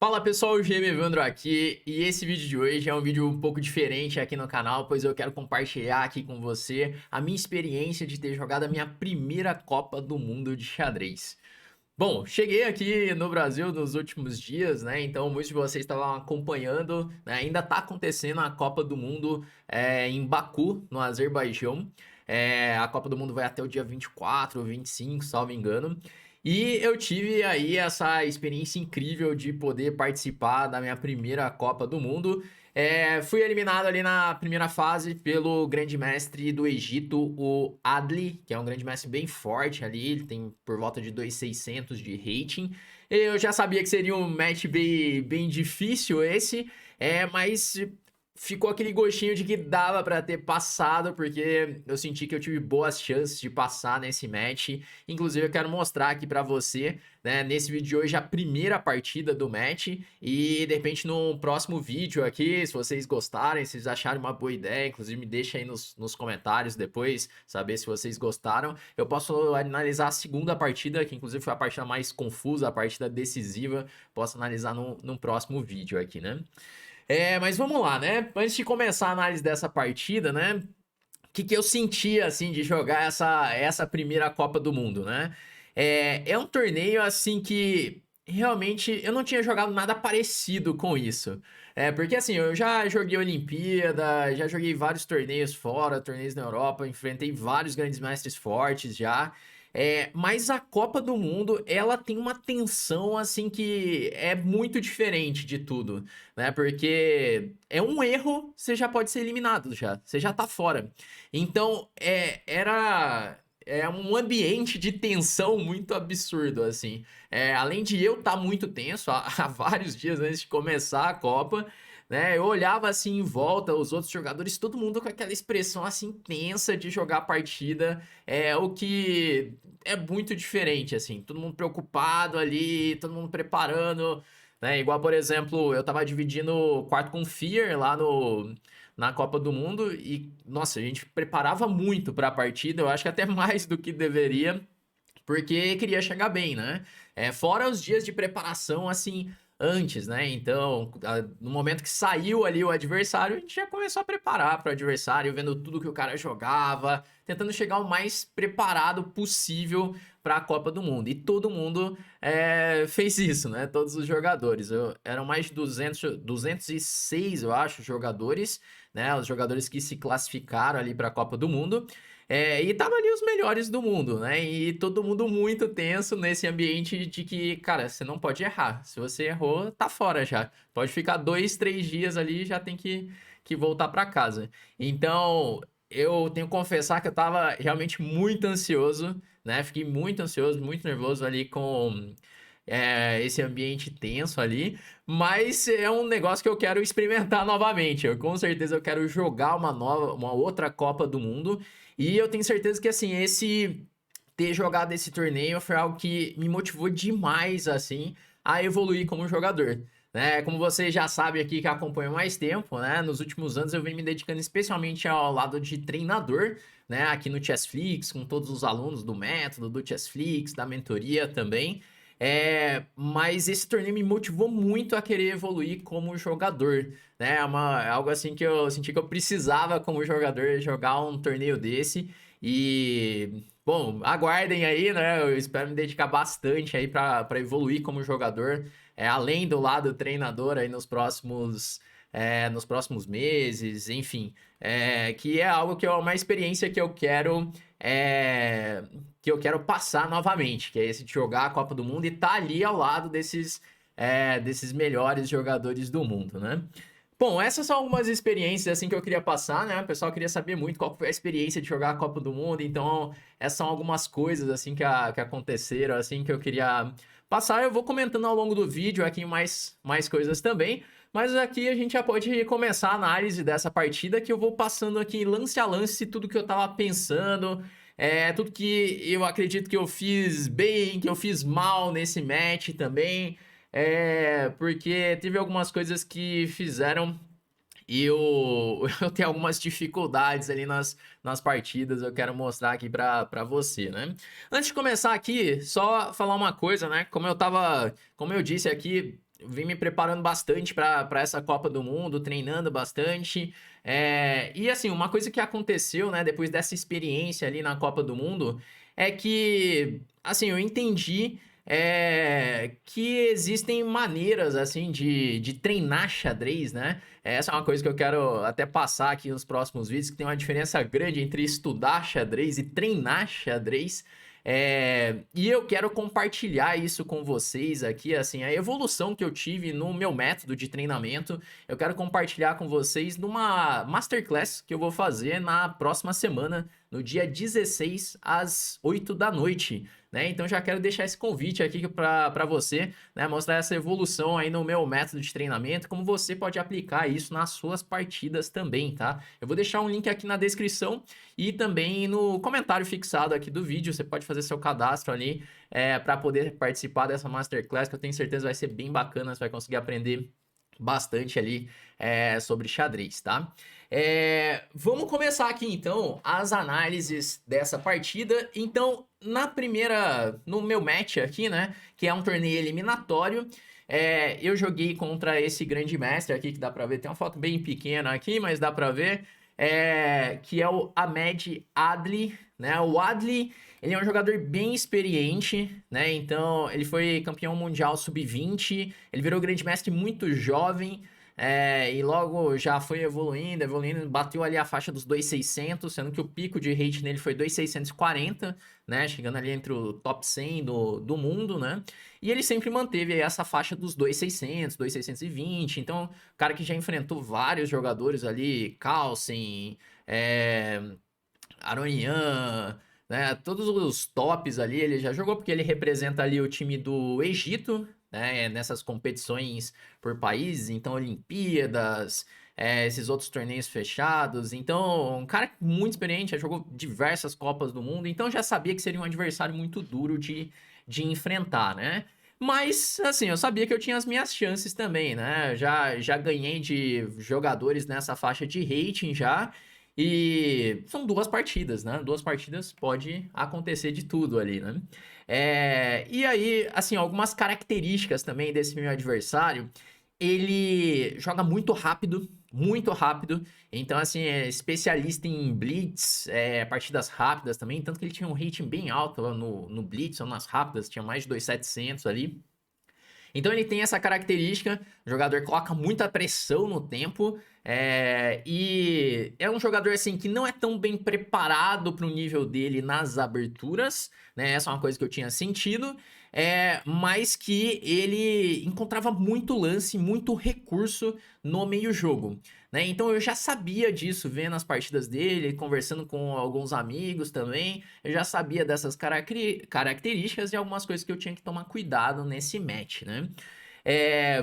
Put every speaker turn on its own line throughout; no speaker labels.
Fala pessoal, o GM Evandro aqui e esse vídeo de hoje é um vídeo um pouco diferente aqui no canal, pois eu quero compartilhar aqui com você a minha experiência de ter jogado a minha primeira Copa do Mundo de xadrez. Bom, cheguei aqui no Brasil nos últimos dias, né? Então muitos de vocês estavam acompanhando, né? Ainda tá acontecendo a Copa do Mundo em Baku, no Azerbaijão. A Copa do Mundo vai até o dia 24 ou 25, salvo engano. E eu tive aí essa experiência incrível de poder participar da minha primeira Copa do Mundo. Fui eliminado ali na primeira fase pelo grande mestre do Egito, o Adli, que é um grande mestre bem forte ali, ele tem por volta de 2.600 de rating. Eu já sabia que seria um match bem difícil esse, mas ficou aquele gostinho de que dava pra ter passado, porque eu senti que eu tive boas chances de passar nesse match. Inclusive, eu quero mostrar aqui pra você, né, nesse vídeo de hoje, a primeira partida do match. E, de repente, no próximo vídeo aqui, se vocês gostarem, se vocês acharem uma boa ideia, inclusive me deixa aí nos comentários depois, saber se vocês gostaram. Eu posso analisar a segunda partida, que inclusive foi a partida mais confusa, a partida decisiva. Posso analisar num próximo vídeo aqui, né? Mas vamos lá, né? Antes de começar a análise dessa partida, né? O que eu sentia, assim, de jogar essa primeira Copa do Mundo, né? É um torneio, assim, que realmente eu não tinha jogado nada parecido com isso. Porque, assim, eu já joguei Olimpíada, já joguei vários torneios fora, torneios na Europa, enfrentei vários grandes mestres fortes já. Mas a Copa do Mundo, ela tem uma tensão, assim, que é muito diferente de tudo, né? Porque é um erro, você já pode ser eliminado já, você já tá fora. Então, era um ambiente de tensão muito absurdo, assim. Além de eu estar muito tenso há vários dias antes de começar a Copa, né? Eu olhava assim em volta, os outros jogadores, todo mundo com aquela expressão assim tensa de jogar a partida, o que é muito diferente, assim. Todo mundo preocupado ali, todo mundo preparando, né? Igual, por exemplo, eu tava dividindo o quarto com o Fear lá na Copa do Mundo e, nossa, a gente preparava muito para a partida, eu acho que até mais do que deveria, porque queria chegar bem, né? Fora os dias de preparação, assim, antes, né? Então, no momento que saiu ali o adversário, a gente já começou a preparar para o adversário, vendo tudo que o cara jogava, tentando chegar o mais preparado possível para a Copa do Mundo. E todo mundo fez isso, né? Todos os jogadores. Eram mais de 206, eu acho, jogadores, né? Os jogadores que se classificaram ali para a Copa do Mundo. E tava ali os melhores do mundo, né? E todo mundo muito tenso nesse ambiente de que, cara, você não pode errar. Se você errou, tá fora já. Pode ficar 2, 3 dias ali e já tem que voltar para casa. Então, eu tenho que confessar que eu tava realmente muito ansioso, né? Fiquei muito ansioso, muito nervoso ali com esse ambiente tenso ali, mas é um negócio que eu quero experimentar novamente. Com certeza eu quero jogar uma outra Copa do Mundo e eu tenho certeza que assim, esse ter jogado esse torneio foi algo que me motivou demais assim a evoluir como jogador. Né? Como vocês já sabem aqui que acompanham mais tempo, né? Nos últimos anos eu venho me dedicando especialmente ao lado de treinador, né? Aqui no Chessflix, com todos os alunos do método, do Chessflix, da mentoria também. Mas esse torneio me motivou muito a querer evoluir como jogador, né? É algo assim que eu senti que eu precisava como jogador jogar um torneio desse. E, bom, aguardem aí, né? Eu espero me dedicar bastante aí para evoluir como jogador, além do lado treinador aí nos próximos meses, enfim. Que é algo que é uma experiência é, que eu quero passar novamente, que é esse de jogar a Copa do Mundo e estar ali ao lado desses melhores jogadores do mundo, né? Bom, essas são algumas experiências assim que eu queria passar, né? O pessoal queria saber muito qual foi a experiência de jogar a Copa do Mundo, então essas são algumas coisas assim que aconteceram, assim que eu queria passar. Eu vou comentando ao longo do vídeo aqui mais coisas também, mas aqui a gente já pode começar a análise dessa partida, que eu vou passando aqui lance a lance tudo que eu tava pensando, tudo que eu acredito que eu fiz bem, que eu fiz mal nesse match também. Porque teve algumas coisas que fizeram E eu tenho algumas dificuldades ali nas partidas, eu quero mostrar aqui pra você, né? Antes de começar aqui, só falar uma coisa, né? Como eu disse aqui, vim me preparando bastante pra essa Copa do Mundo, treinando bastante. E assim, uma coisa que aconteceu, né, depois dessa experiência ali na Copa do Mundo, é que, assim, eu entendi que existem maneiras, assim, de treinar xadrez, né? Essa é uma coisa que eu quero até passar aqui nos próximos vídeos, que tem uma diferença grande entre estudar xadrez e treinar xadrez. E eu quero compartilhar isso com vocês aqui, assim, a evolução que eu tive no meu método de treinamento. Eu quero compartilhar com vocês numa masterclass que eu vou fazer na próxima semana, no dia 16 às 8 da noite, né? Então já quero deixar esse convite aqui para você, né? Mostrar essa evolução aí no meu método de treinamento, como você pode aplicar isso nas suas partidas também, tá? Eu vou deixar um link aqui na descrição e também no comentário fixado aqui do vídeo. Você pode fazer seu cadastro ali para poder participar dessa masterclass, que eu tenho certeza vai ser bem bacana. Você vai conseguir aprender bastante ali sobre xadrez, tá? Vamos começar aqui então as análises dessa partida. Então, no meu match aqui, né, que é um torneio eliminatório, eu joguei contra esse grande mestre aqui, que dá pra ver, tem uma foto bem pequena aqui, mas dá pra ver, que é o Ahmed Adli, né? O Adli, ele é um jogador bem experiente, né? Então, ele foi campeão mundial sub-20, ele virou grande mestre muito jovem, e logo já foi evoluindo, bateu ali a faixa dos 2.600, sendo que o pico de rate nele foi 2.640, né? Chegando ali entre o top 100 do mundo, né? E ele sempre manteve aí essa faixa dos 2.600, 2.620. Então, cara que já enfrentou vários jogadores ali, Carlsen, Aronian, né? Todos os tops ali ele já jogou, porque ele representa ali o time do Egito, né? Nessas competições por países, então Olimpíadas, esses outros torneios fechados. Então, um cara muito experiente, já jogou diversas Copas do Mundo, então já sabia que seria um adversário muito duro de enfrentar, né? Mas, assim, eu sabia que eu tinha as minhas chances também, né? Já ganhei de jogadores nessa faixa de rating já. E são duas partidas, né? Duas partidas pode acontecer de tudo ali, né? E aí, assim, algumas características também desse meu adversário. Ele joga muito rápido, muito rápido. Então, assim, é especialista em blitz, partidas rápidas também. Tanto que ele tinha um rating bem alto lá no blitz, ou nas rápidas, tinha mais de 2.700 ali. Então ele tem essa característica, o jogador coloca muita pressão no tempo, e é um jogador assim que não é tão bem preparado para o nível dele nas aberturas, né? Essa é uma coisa que eu tinha sentido, mas que ele encontrava muito lance, muito recurso no meio-jogo, né? Então eu já sabia disso vendo as partidas dele, conversando com alguns amigos também. Eu já sabia dessas características e algumas coisas que eu tinha que tomar cuidado nesse match, né?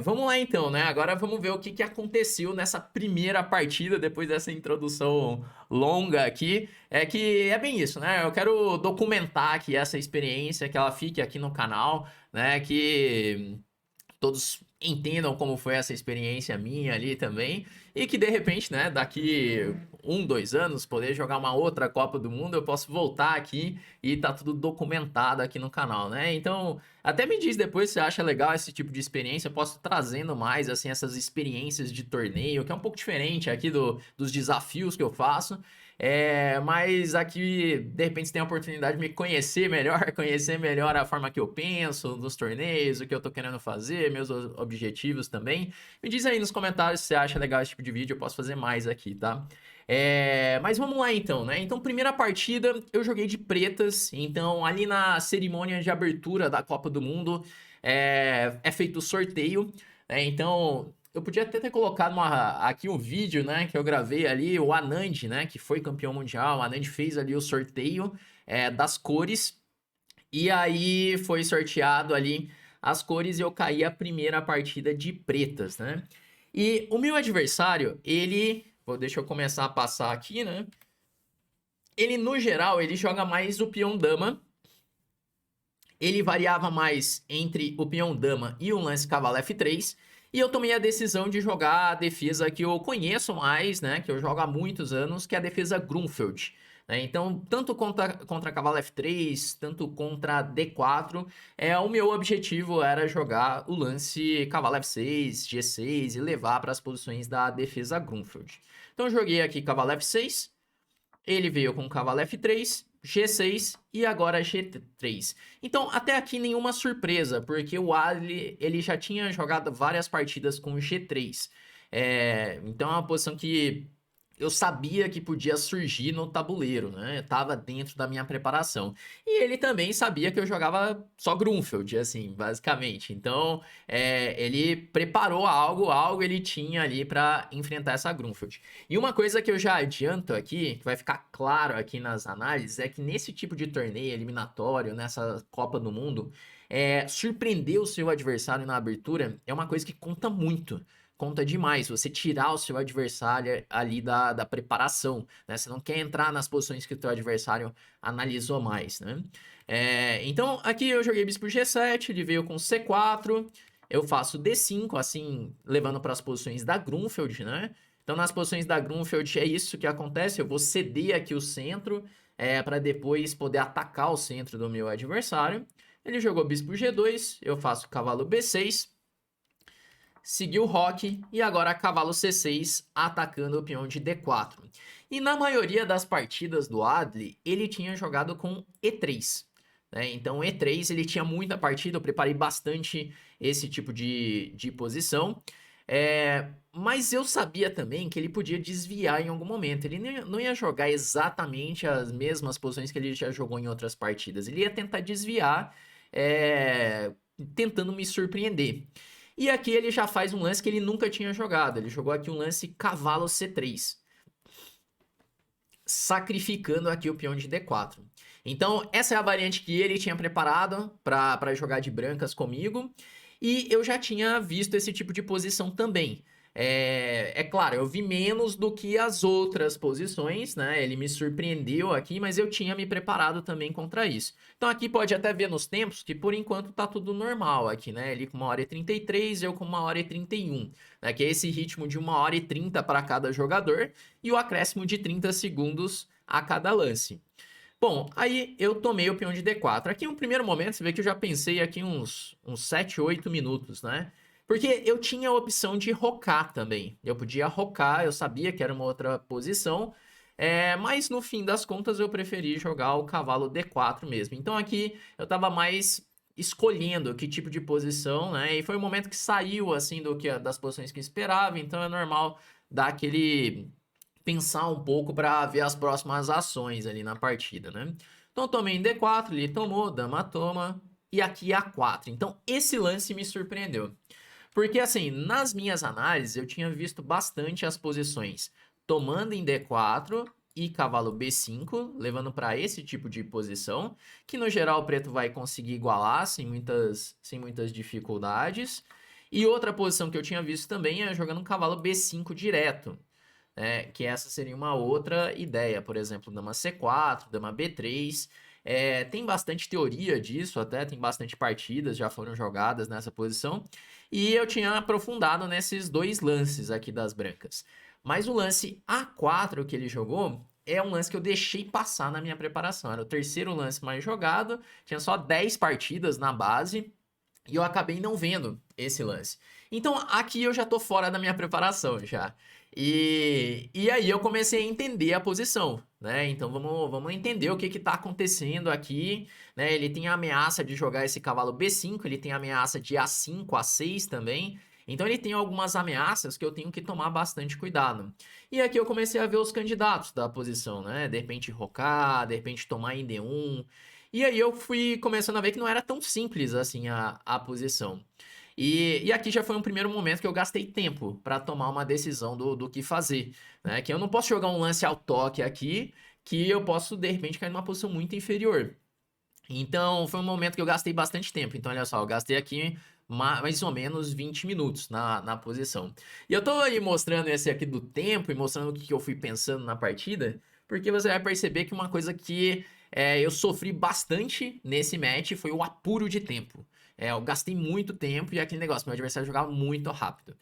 Vamos lá então, né? Agora vamos ver o que aconteceu nessa primeira partida, depois dessa introdução longa aqui. Que é bem isso, né? Eu quero documentar aqui essa experiência, que ela fique aqui no canal, né? Que todos entendam como foi essa experiência minha ali também. E que de repente, né, daqui 1, 2 anos, poder jogar uma outra Copa do Mundo, eu posso voltar aqui e tá tudo documentado aqui no canal, né? Então, até me diz depois se você acha legal esse tipo de experiência. Eu posso trazendo mais, assim, essas experiências de torneio, que é um pouco diferente aqui dos desafios que eu faço. Mas aqui, de repente, você tem a oportunidade de me conhecer melhor, conhecer melhor a forma que eu penso nos torneios, o que eu tô querendo fazer, meus objetivos também. Me diz aí nos comentários se você acha legal esse tipo de vídeo, eu posso fazer mais aqui, tá? Mas vamos lá então, né? Então, primeira partida, eu joguei de pretas. Então, ali na cerimônia de abertura da Copa do Mundo, é feito o sorteio, né? Então, eu podia até ter colocado aqui um vídeo, né, que eu gravei ali, o Anand, né, que foi campeão mundial. O Anand fez ali o sorteio das cores, e aí foi sorteado ali as cores e eu caí a primeira partida de pretas, né? E o meu adversário, deixa eu começar a passar aqui, né? Ele, no geral, ele joga mais o peão dama. Ele variava mais entre o peão dama e o lance cavalo F3. E eu tomei a decisão de jogar a defesa que eu conheço mais, né? Que eu jogo há muitos anos, que é a defesa Grunfeld. Né? Então, tanto contra cavalo F3, tanto contra D4, o meu objetivo era jogar o lance cavalo F6, G6 e levar para as posições da defesa Grunfeld. Então, eu joguei aqui cavalo F6, ele veio com cavalo F3, G6 e agora G3. Então, até aqui nenhuma surpresa, porque o Ali ele já tinha jogado várias partidas com G3. Então é uma posição que eu sabia que podia surgir no tabuleiro, né? Tava dentro da minha preparação. E ele também sabia que eu jogava só Grunfeld, assim, basicamente. Então, ele preparou algo ele tinha ali para enfrentar essa Grunfeld. E uma coisa que eu já adianto aqui, que vai ficar claro aqui nas análises, é que nesse tipo de torneio eliminatório, nessa Copa do Mundo, surpreender o seu adversário na abertura é uma coisa que conta muito. Conta demais, você tirar o seu adversário ali da preparação, né? Você não quer entrar nas posições que o teu adversário analisou mais, né? Então, aqui eu joguei bispo G7, ele veio com C4, eu faço D5, assim, levando para as posições da Grunfeld, né? Então, nas posições da Grunfeld é isso que acontece. Eu vou ceder aqui o centro para depois poder atacar o centro do meu adversário. Ele jogou bispo G2, eu faço cavalo B6, seguiu o roque e agora cavalo C6 atacando o peão de D4. E na maioria das partidas do Adli, ele tinha jogado com E3. Né? Então, E3 ele tinha muita partida, eu preparei bastante esse tipo de posição. Mas eu sabia também que ele podia desviar em algum momento. Ele não ia jogar exatamente as mesmas posições que ele já jogou em outras partidas. Ele ia tentar desviar, tentando me surpreender. E aqui ele já faz um lance que ele nunca tinha jogado. Ele jogou aqui um lance cavalo C3, sacrificando aqui o peão de D4. Então, essa é a variante que ele tinha preparado para jogar de brancas comigo. E eu já tinha visto esse tipo de posição também. Claro, eu vi menos do que as outras posições, né? Ele me surpreendeu aqui, mas eu tinha me preparado também contra isso. Então aqui pode até ver nos tempos que por enquanto tá tudo normal aqui, né? Ele com 1h33, eu com 1h31, né? Que é esse ritmo de 1h30 para cada jogador e o acréscimo de 30 segundos a cada lance. Bom, aí eu tomei o peão de D4. Aqui, em um primeiro momento, você vê que eu já pensei aqui uns 7, 8 minutos, né? Porque eu tinha a opção de rocar também. Eu podia rocar, eu sabia que era uma outra posição, mas no fim das contas eu preferi jogar o cavalo D4 mesmo. Então aqui eu tava mais escolhendo que tipo de posição, né? E foi o momento que saiu, assim, das posições que eu esperava, então é normal dar aquele pensar um pouco para ver as próximas ações ali na partida, né? Então tomei em D4, ele tomou, dama toma e aqui A4. Então esse lance me surpreendeu. Porque assim, nas minhas análises eu tinha visto bastante as posições tomando em D4 e cavalo B5, levando para esse tipo de posição, que no geral o preto vai conseguir igualar sem muitas dificuldades. E outra posição que eu tinha visto também é jogando um cavalo B5 direto, que essa seria uma outra ideia, por exemplo, dama C4, dama B3. Tem bastante teoria disso, até tem bastante partidas já foram jogadas nessa posição, e eu tinha aprofundado nesses dois lances aqui das brancas. Mas o lance A4 que ele jogou é um lance que eu deixei passar na minha preparação. Era o terceiro lance mais jogado, tinha só 10 partidas na base, e eu acabei não vendo esse lance. Então aqui eu já tô fora da minha preparação já. E aí eu comecei a entender a posição, né? Então vamos entender o que tá acontecendo aqui, né? Ele tem a ameaça de jogar esse cavalo B5, ele tem a ameaça de A5, A6 também. Então ele tem algumas ameaças que eu tenho que tomar bastante cuidado. E aqui eu comecei a ver os candidatos da posição, né? De repente rocar, de repente tomar em D1. E aí eu fui começando a ver que não era tão simples assim a posição. E aqui já foi um primeiro momento que eu gastei tempo para tomar uma decisão do que fazer, né? Que eu não posso jogar um lance ao toque aqui, que eu posso de repente cair numa posição muito inferior. Então foi um momento que eu gastei bastante tempo. Então olha só, eu gastei aqui mais ou menos 20 minutos na posição. E eu tô aí mostrando esse aqui do tempo e mostrando o que eu fui pensando na partida, porque você vai perceber que uma coisa que eu sofri bastante nesse match foi o apuro de tempo. Eu gastei muito tempo e aquele negócio, meu adversário jogava muito rápido.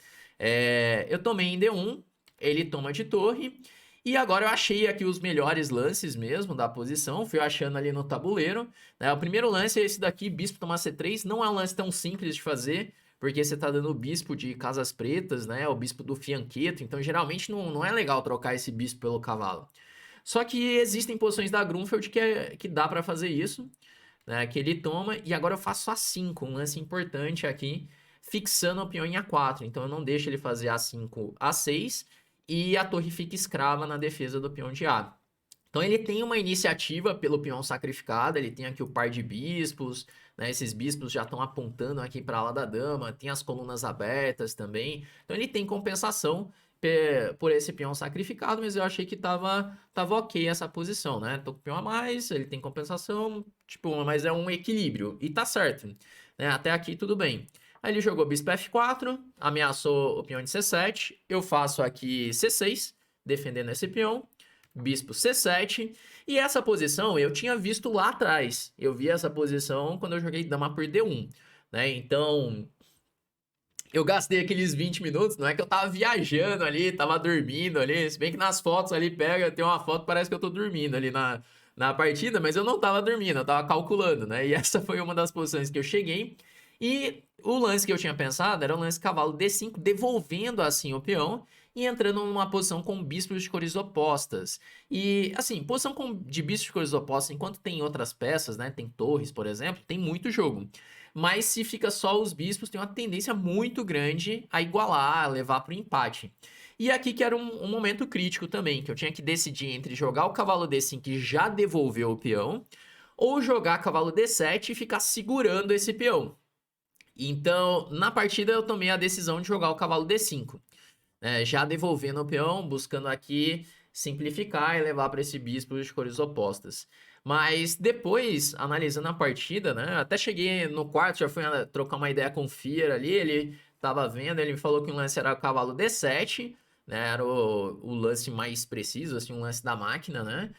Eu tomei em D1, ele toma de torre. E agora eu achei aqui os melhores lances mesmo da posição. Fui achando ali no tabuleiro. Né? O primeiro lance é esse daqui, bispo tomar C3. Não é um lance tão simples de fazer, porque você tá dando o bispo de casas pretas, né? O bispo do fianqueto. Então, geralmente, não é legal trocar esse bispo pelo cavalo. Só que existem posições da Grunfeld que dá pra fazer isso, né? Que ele toma. E agora eu faço A5, um lance importante aqui, fixando o peão em A4. Então, eu não deixo ele fazer A5, A6 e a torre fica escrava na defesa do peão de A. Então ele tem uma iniciativa pelo peão sacrificado, ele tem aqui o par de bispos, né? Esses bispos já estão apontando aqui para a ala da dama, tem as colunas abertas também. Então ele tem compensação por esse peão sacrificado, mas eu achei que tava ok essa posição, né? Tô com o peão a mais, ele tem compensação, tipo, mas é um equilíbrio, e tá certo, né? Até aqui tudo bem. Aí ele jogou bispo F4, ameaçou o peão de C7. Eu faço aqui C6, defendendo esse peão. Bispo C7. E essa posição eu tinha visto lá atrás. Eu vi essa posição quando eu joguei dama por D1. Né? Então, eu gastei aqueles 20 minutos. Não é que eu tava viajando ali, tava dormindo ali. Se bem que nas fotos ali tem uma foto parece que eu tô dormindo ali na partida, mas eu não tava dormindo, eu tava calculando, né? E essa foi uma das posições que eu cheguei. E o lance que eu tinha pensado era o lance cavalo D5, devolvendo assim o peão e entrando numa posição com bispos de cores opostas. E assim, posição de bispos de cores opostas, enquanto tem outras peças, né? Tem torres, por exemplo, tem muito jogo. Mas se fica só os bispos, tem uma tendência muito grande a igualar, a levar para o empate. E aqui que era um momento crítico também, que eu tinha que decidir entre jogar o cavalo D5 que já devolveu o peão, ou jogar cavalo D7 e ficar segurando esse peão. Então, na partida eu tomei a decisão de jogar o cavalo D5, já devolvendo o peão, buscando aqui simplificar e levar para esse bispo de cores opostas. Mas depois, analisando a partida, né? Até cheguei no quarto, já fui trocar uma ideia com o Fier ali, ele tava vendo, ele me falou que o lance era o cavalo D7, né? Era o lance mais preciso, assim, um lance da máquina, né?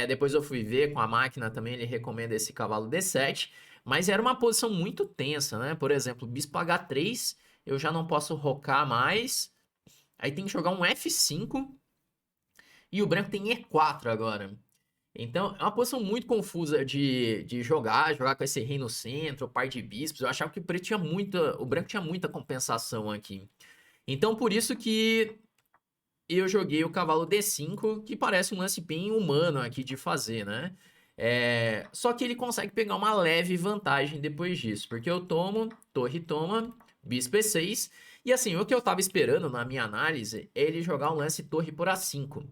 Depois eu fui ver com a máquina também, ele recomenda esse cavalo D7, mas era uma posição muito tensa, né? Por exemplo, bispo H3, eu já não posso rocar mais, aí tem que jogar um F5 e o branco tem E4 agora. Então, é uma posição muito confusa de jogar com esse rei no centro, o par de bispos. Eu achava que o branco tinha muita compensação aqui. Então, por isso que eu joguei o cavalo D5, que parece um lance bem humano aqui de fazer, né? Só que ele consegue pegar uma leve vantagem depois disso, porque eu tomo, torre toma, bispo E6, e assim, o que eu tava esperando na minha análise é ele jogar um lance torre por A5,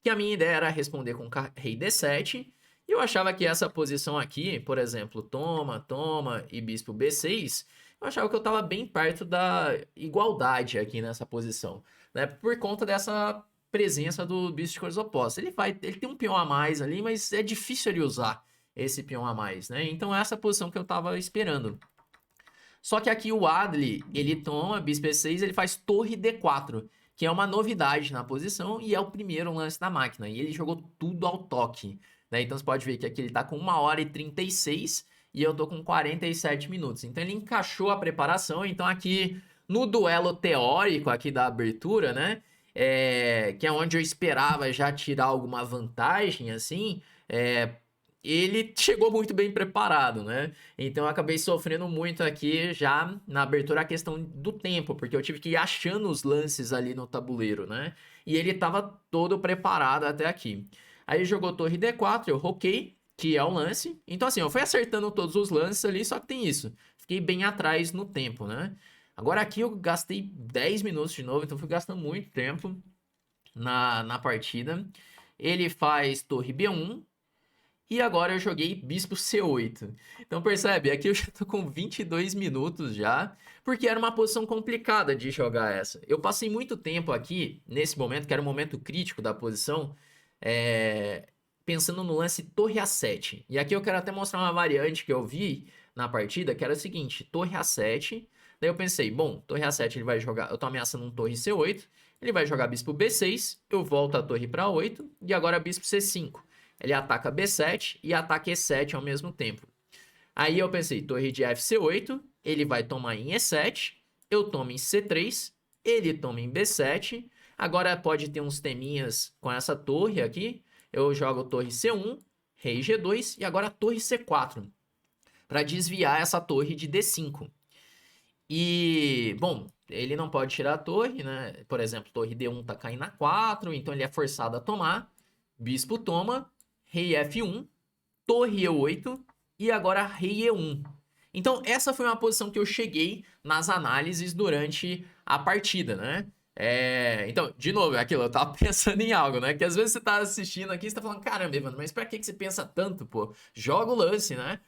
que a minha ideia era responder com rei D7, e eu achava que essa posição aqui, por exemplo, toma, toma e bispo B6, eu achava que eu estava bem perto da igualdade aqui nessa posição, né? Por conta dessa presença do bispo de cores opostas. Ele tem um peão a mais ali, mas é difícil ele usar esse peão a mais, né? Então é essa posição que eu estava esperando. Só que aqui o Adli, ele toma bispo E6, ele faz torre D4, que é uma novidade na posição e é o primeiro lance da máquina. E ele jogou tudo ao toque, né? Então você pode ver que aqui ele tá com 1h36 e eu tô com 47 minutos. Então ele encaixou a preparação. Então aqui no duelo teórico aqui da abertura, né? Que é onde eu esperava já tirar alguma vantagem, assim, ele chegou muito bem preparado, né? Então eu acabei sofrendo muito aqui já na abertura a questão do tempo, porque eu tive que ir achando os lances ali no tabuleiro, né? E ele tava todo preparado até aqui. Aí jogou torre D4, eu roquei, que é o lance. Então assim, eu fui acertando todos os lances ali, só que tem isso. Fiquei bem atrás no tempo, né? Agora aqui eu gastei 10 minutos de novo, então fui gastando muito tempo na partida. Ele faz torre B1, e agora eu joguei bispo C8. Então percebe, aqui eu já tô com 22 minutos já, porque era uma posição complicada de jogar essa. Eu passei muito tempo aqui, nesse momento, que era o momento crítico da posição, pensando no lance torre A7. E aqui eu quero até mostrar uma variante que eu vi na partida, que era o seguinte, torre A7. Daí eu pensei, bom, torre A7 ele vai jogar, eu tô ameaçando um torre C8, ele vai jogar bispo B6, eu volto a torre para 8, e agora bispo C5. Ele ataca B7 e ataca E7 ao mesmo tempo. Aí eu pensei, torre de FC8, ele vai tomar em E7, eu tomo em C3, ele toma em B7. Agora pode ter uns teminhas com essa torre aqui. Eu jogo torre C1, rei G2 e agora torre C4 para desviar essa torre de D5. E, bom, ele não pode tirar a torre, né? Por exemplo, torre D1 tá caindo a 4, então ele é forçado a tomar. Bispo toma, rei F1, torre E8 e agora rei E1. Então, essa foi uma posição que eu cheguei nas análises durante a partida, né? Então, de novo, é aquilo, eu tava pensando em algo, né? Que às vezes você tá assistindo aqui e você tá falando, caramba, Evandro, mas pra que você pensa tanto, pô? Joga o lance, né?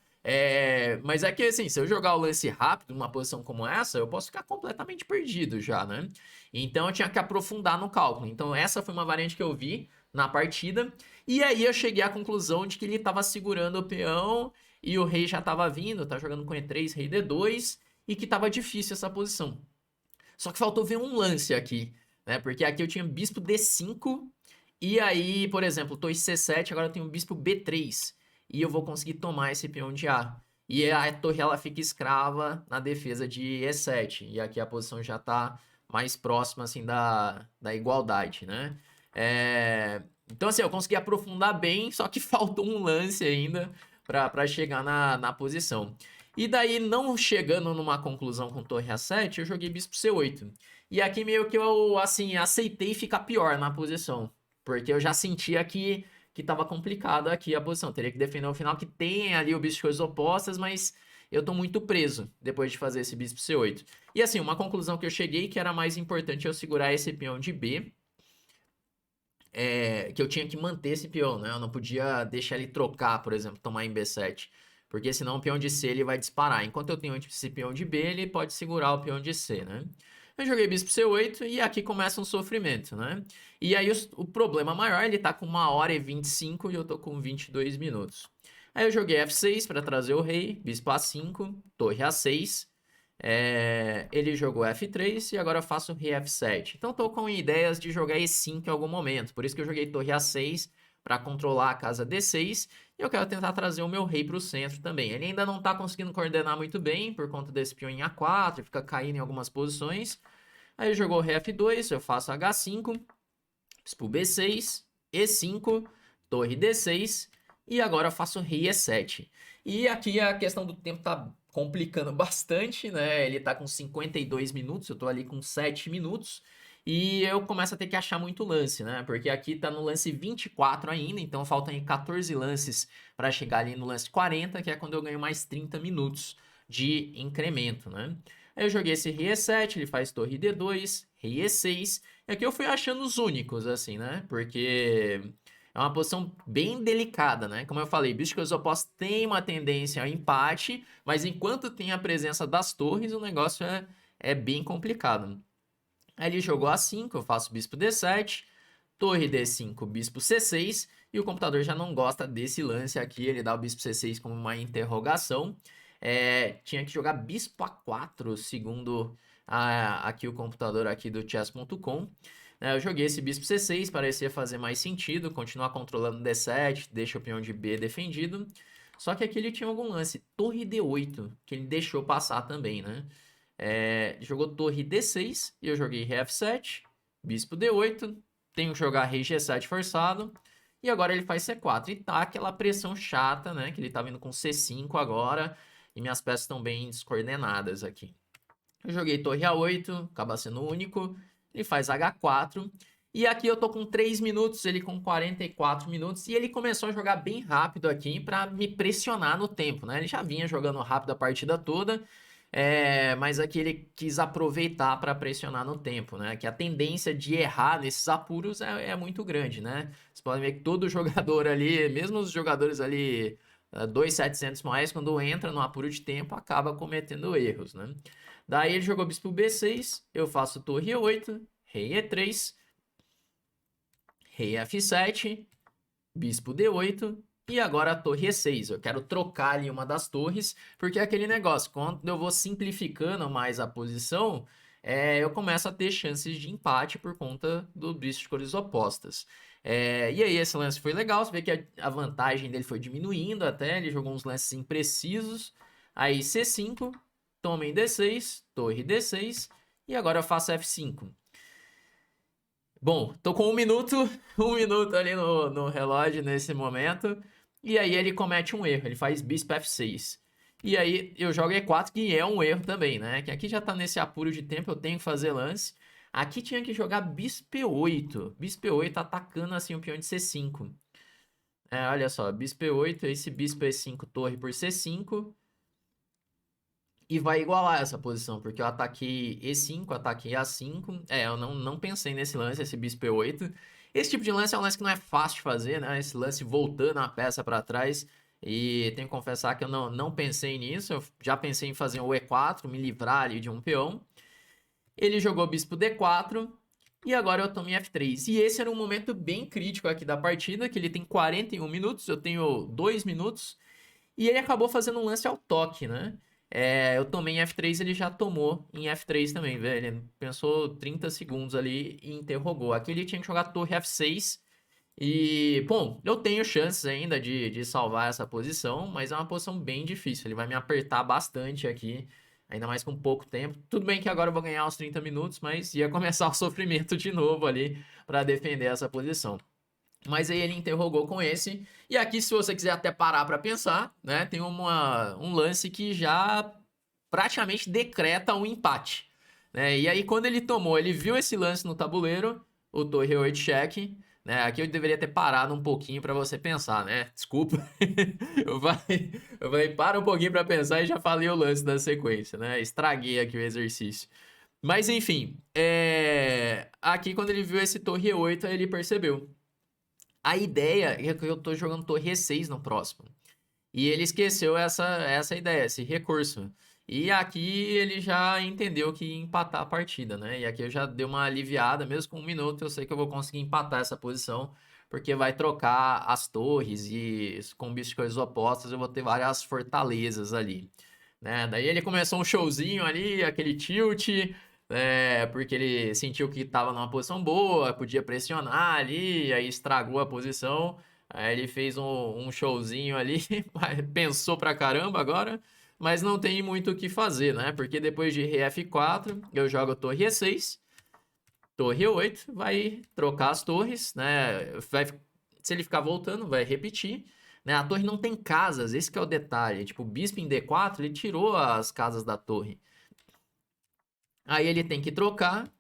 Mas é que assim, se eu jogar o lance rápido numa posição como essa, eu posso ficar completamente perdido já, né? Então eu tinha que aprofundar no cálculo. Então essa foi uma variante que eu vi na partida. E aí eu cheguei à conclusão de que ele estava segurando o peão e o rei já estava vindo, tá jogando com E3, rei D2, e que estava difícil essa posição. Só que faltou ver um lance aqui, né? Porque aqui eu tinha bispo D5, e aí, por exemplo, torre C7, agora eu tenho bispo B3, e eu vou conseguir tomar esse peão de A. E a torre ela fica escrava na defesa de E7, e aqui a posição já tá mais próxima, assim, da igualdade, né? Então, assim, eu consegui aprofundar bem, só que faltou um lance ainda para chegar na posição. E daí, não chegando numa conclusão com torre A7, eu joguei bispo C8. E aqui meio que eu, assim, aceitei ficar pior na posição. Porque eu já sentia que tava complicado aqui a posição. Teria que defender o final, que tem ali o bispo de coisas opostas, mas eu tô muito preso depois de fazer esse bispo C8. E assim, uma conclusão que eu cheguei que era mais importante eu segurar esse peão de B. Que eu tinha que manter esse peão, né? Eu não podia deixar ele trocar, por exemplo, tomar em B7. Porque senão o peão de C ele vai disparar. Enquanto eu tenho esse peão de B, ele pode segurar o peão de C, né? Eu joguei bispo C8 e aqui começa um sofrimento, né? E aí o problema maior, ele tá com 1h25 e eu tô com 22 minutos. Aí eu joguei F6 para trazer o rei, bispo A5, torre A6. Ele jogou F3 e agora eu faço rei F7. Então tô com ideias de jogar E5 em algum momento. Por isso que eu joguei torre A6 para controlar a casa D6. E eu quero tentar trazer o meu rei para o centro também. Ele ainda não está conseguindo coordenar muito bem por conta desse peão em A4, fica caindo em algumas posições. Aí ele jogou rei F2, eu faço H5, bispo B6, E5, torre D6 e agora eu faço rei E7. E aqui a questão do tempo tá complicando bastante, né? Ele tá com 52 minutos, eu tô ali com 7 minutos. E eu começo a ter que achar muito lance, né? Porque aqui tá no lance 24 ainda, então faltam 14 lances para chegar ali no lance 40, que é quando eu ganho mais 30 minutos de incremento, né? Aí eu joguei esse rei E7, ele faz torre D2, rei E6, e aqui eu fui achando os únicos, assim, né? Porque é uma posição bem delicada, né? Como eu falei, bicho que os opostos têm uma tendência ao empate, mas enquanto tem a presença das torres, o negócio é bem complicado. Aí ele jogou A5, eu faço bispo D7, torre D5, bispo C6, e o computador já não gosta desse lance aqui, ele dá o bispo C6 como uma interrogação. Tinha que jogar bispo A4, segundo aqui o computador aqui do chess.com. Eu joguei esse bispo C6, parecia fazer mais sentido, continuar controlando D7, deixa o peão de B defendido. Só que aqui ele tinha algum lance, torre D8, que ele deixou passar também, né? Jogou torre D6 e eu joguei rei F7, bispo D8, tenho que jogar rei G7 forçado. E agora ele faz C4. E tá aquela pressão chata, né? Que ele tá vindo com C5 agora. E minhas peças estão bem descoordenadas aqui. Eu joguei torre A8, acaba sendo único. Ele faz H4. E aqui eu tô com 3 minutos, ele com 44 minutos. E ele começou a jogar bem rápido aqui para me pressionar no tempo, né? Ele já vinha jogando rápido a partida toda. Mas aqui ele quis aproveitar para pressionar no tempo, né? Que a tendência de errar nesses apuros é muito grande, né? Você pode ver que todo jogador ali, mesmo os jogadores ali 2.700 mais, quando entra no apuro de tempo, acaba cometendo erros, né? Daí ele jogou bispo B6, eu faço torre E8, rei E3, rei F7, bispo D8 e agora a torre E6. Eu quero trocar ali uma das torres, porque é aquele negócio, quando eu vou simplificando mais a posição, eu começo a ter chances de empate por conta do bicho de cores opostas. E aí esse lance foi legal, você vê que a vantagem dele foi diminuindo até, ele jogou uns lances imprecisos. Aí C5, toma em D6, torre D6, e agora eu faço F5. Bom, tô com 1 minuto, 1 minuto ali no relógio nesse momento. E aí ele comete um erro, ele faz bispo F6. E aí eu jogo E4, que é um erro também, né? Que aqui já tá nesse apuro de tempo, eu tenho que fazer lance. Aqui tinha que jogar bispo P8. Bispo P8 atacando assim o peão de C5. Olha só, bispo P8, esse bispo E5, torre por C5. E vai igualar essa posição, porque eu ataquei E5, ataquei A5. Eu não pensei nesse lance, esse bispo E8. Esse tipo de lance é um lance que não é fácil de fazer, né? Esse lance voltando a peça para trás. E tenho que confessar que eu não pensei nisso. Eu já pensei em fazer o E4, me livrar ali de um peão. Ele jogou bispo D4. E agora eu tomo em F3. E esse era um momento bem crítico aqui da partida, que ele tem 41 minutos, eu tenho 2 minutos. E ele acabou fazendo um lance ao toque, né? Eu tomei em F3, ele já tomou em F3 também, velho. Ele pensou 30 segundos ali e interrogou. Aqui ele tinha que jogar torre F6. E, bom, eu tenho chances ainda de salvar essa posição, mas é uma posição bem difícil. Ele vai me apertar bastante aqui, ainda mais com pouco tempo. Tudo bem que agora eu vou ganhar os 30 minutos, mas ia começar o sofrimento de novo ali para defender essa posição. Mas aí ele interrogou com esse. E aqui, se você quiser até parar para pensar, né? Tem um lance que já praticamente decreta um empate. Né? E aí, quando ele tomou, ele viu esse lance no tabuleiro, o torre 8 cheque. Né? Aqui eu deveria ter parado um pouquinho para você pensar, né? Desculpa. Para um pouquinho para pensar e já falei o lance da sequência, né? Estraguei aqui o exercício. Mas enfim, aqui quando ele viu esse torre 8, ele percebeu. A ideia é que eu tô jogando torre E6 no próximo. E ele esqueceu essa ideia, esse recurso. E aqui ele já entendeu que ia empatar a partida, né? E aqui eu já dei uma aliviada, mesmo com 1 minuto, eu sei que eu vou conseguir empatar essa posição, porque vai trocar as torres e com bichos de coisas opostas eu vou ter várias fortalezas ali. Né? Daí ele começou um showzinho ali, aquele tilt, porque ele sentiu que estava numa posição boa, podia pressionar ali, aí estragou a posição. Aí ele fez um showzinho ali, pensou pra caramba agora, mas não tem muito o que fazer, né? Porque depois de rei F4, eu jogo torre E6, torre E8, vai trocar as torres, né? Se ele ficar voltando, vai repetir. Né? A torre não tem casas, esse que é o detalhe. Tipo, o bispo em D4, ele tirou as casas da torre. Aí ele tem que trocar.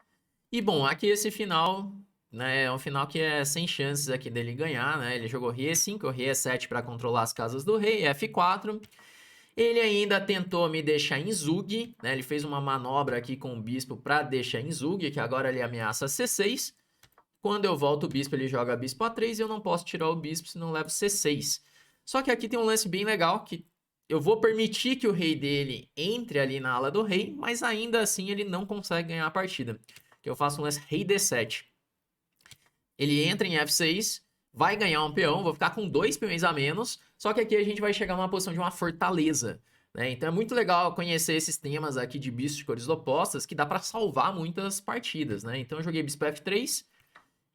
E bom, aqui esse final, né, é um final que é sem chances aqui dele ganhar, né? Ele jogou rei E5, rei E7 para controlar as casas do rei, F4. Ele ainda tentou me deixar em Zug, né? Ele fez uma manobra aqui com o bispo para deixar em Zug, que agora ele ameaça C6. Quando eu volto o bispo, ele joga bispo A3 e eu não posso tirar o bispo se não levo C6. Só que aqui tem um lance bem legal que eu vou permitir que o rei dele entre ali na ala do rei, mas ainda assim ele não consegue ganhar a partida. Eu faço um lance rei D7. Ele entra em F6, vai ganhar um peão, vou ficar com 2 peões a menos, só que aqui a gente vai chegar numa posição de uma fortaleza. Né? Então é muito legal conhecer esses temas aqui de bichos de cores opostas, que dá para salvar muitas partidas. Né? Então eu joguei bispo F3,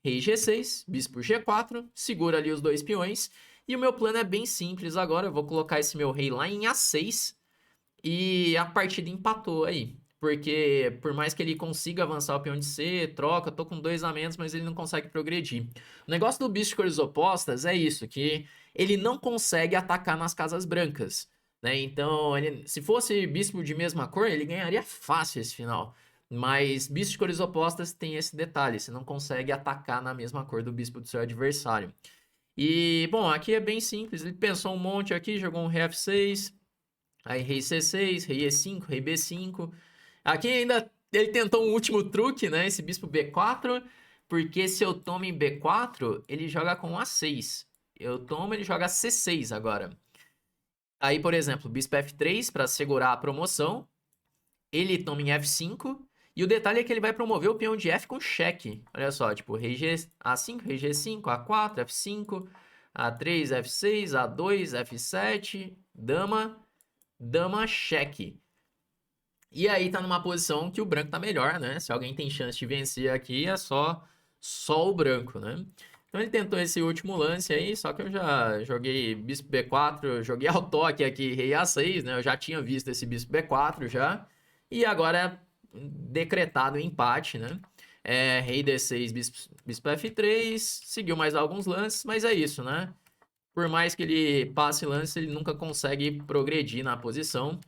rei G6, bispo G4, segura ali os 2 peões. E o meu plano é bem simples agora, eu vou colocar esse meu rei lá em A6 e a partida empatou aí. Porque por mais que ele consiga avançar o peão de C, troca, tô com 2 a menos, mas ele não consegue progredir. O negócio do bicho de cores opostas é isso, que ele não consegue atacar nas casas brancas. Né? Então, se fosse bispo de mesma cor, ele ganharia fácil esse final. Mas bichos de cores opostas tem esse detalhe, você não consegue atacar na mesma cor do bispo do seu adversário. E, bom, aqui é bem simples, ele pensou um monte aqui, jogou um rei F6, aí rei C6, rei E5, rei B5. Aqui ainda ele tentou um último truque, né, esse bispo B4, porque se eu tomo em B4, ele joga com A6. Eu tomo, ele joga C6 agora. Aí, por exemplo, bispo F3 para segurar a promoção, ele toma em F5, e o detalhe é que ele vai promover o peão de F com cheque. Olha só, tipo, rei G, A5, rei G5, A4, F5, A3, F6, A2, F7, dama, dama, cheque. E aí tá numa posição que o branco tá melhor, né? Se alguém tem chance de vencer aqui, é só o branco, né? Então ele tentou esse último lance aí, só que eu já joguei bispo B4, eu joguei ao toque aqui, rei A6, né? Eu já tinha visto esse bispo B4 já. E agora é decretado o empate, né? Rei D6, bispo F3, seguiu mais alguns lances, mas é isso, né? Por mais que ele passe lance, ele nunca consegue progredir na posição.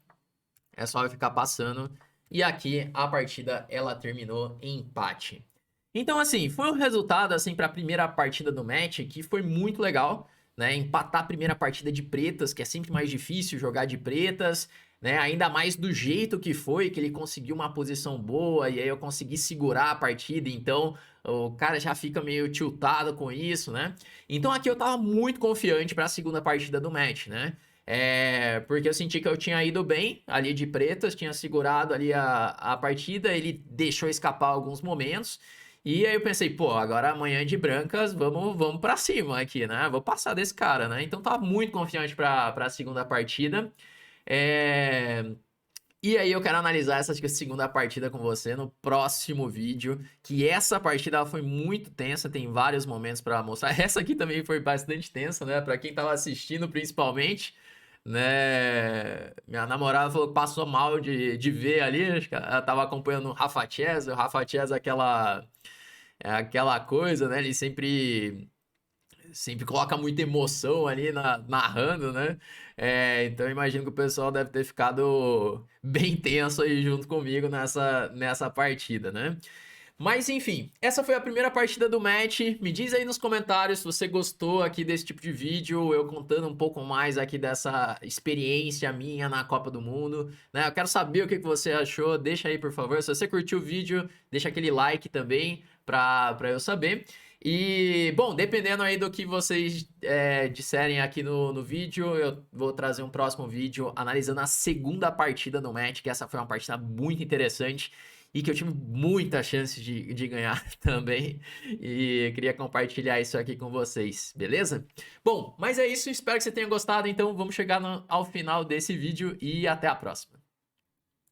É só ficar passando. E aqui a partida ela terminou em empate. Então, assim, foi um resultado assim para a primeira partida do match que foi muito legal, né? Empatar a primeira partida de pretas, que é sempre mais difícil jogar de pretas, né? Ainda mais do jeito que foi, que ele conseguiu uma posição boa e aí eu consegui segurar a partida, então o cara já fica meio tiltado com isso, né? Então aqui eu tava muito confiante para a segunda partida do match, né? Porque eu senti que eu tinha ido bem ali de pretas, tinha segurado ali a partida, ele deixou escapar alguns momentos. E aí eu pensei, pô, agora amanhã de brancas, vamos para cima aqui, né? Vou passar desse cara, né? Então tava muito confiante para a segunda partida. É... E aí eu quero analisar essa segunda partida com você no próximo vídeo, que essa partida ela foi muito tensa, tem vários momentos para mostrar. Essa aqui também foi bastante tensa, né? Para quem tava assistindo principalmente, né? Minha namorada falou que passou mal de ver ali, acho que ela tava acompanhando o Rafa Chiesa aquela coisa, né? Ele sempre coloca muita emoção ali narrando, né? Então eu imagino que o pessoal deve ter ficado bem tenso aí junto comigo nessa partida, né? Mas enfim, essa foi a primeira partida do match. Me diz aí nos comentários se você gostou aqui desse tipo de vídeo, eu contando um pouco mais aqui dessa experiência minha na Copa do Mundo, né? Eu quero saber o que você achou, deixa aí por favor. Se você curtiu o vídeo, deixa aquele like também pra eu saber. E, bom, dependendo aí do que vocês disserem aqui no vídeo, eu vou trazer um próximo vídeo analisando a segunda partida do match, que essa foi uma partida muito interessante e que eu tive muita chance de ganhar também. E queria compartilhar isso aqui com vocês, beleza? Bom, mas é isso, espero que você tenha gostado. Então vamos chegar ao final desse vídeo e até a próxima.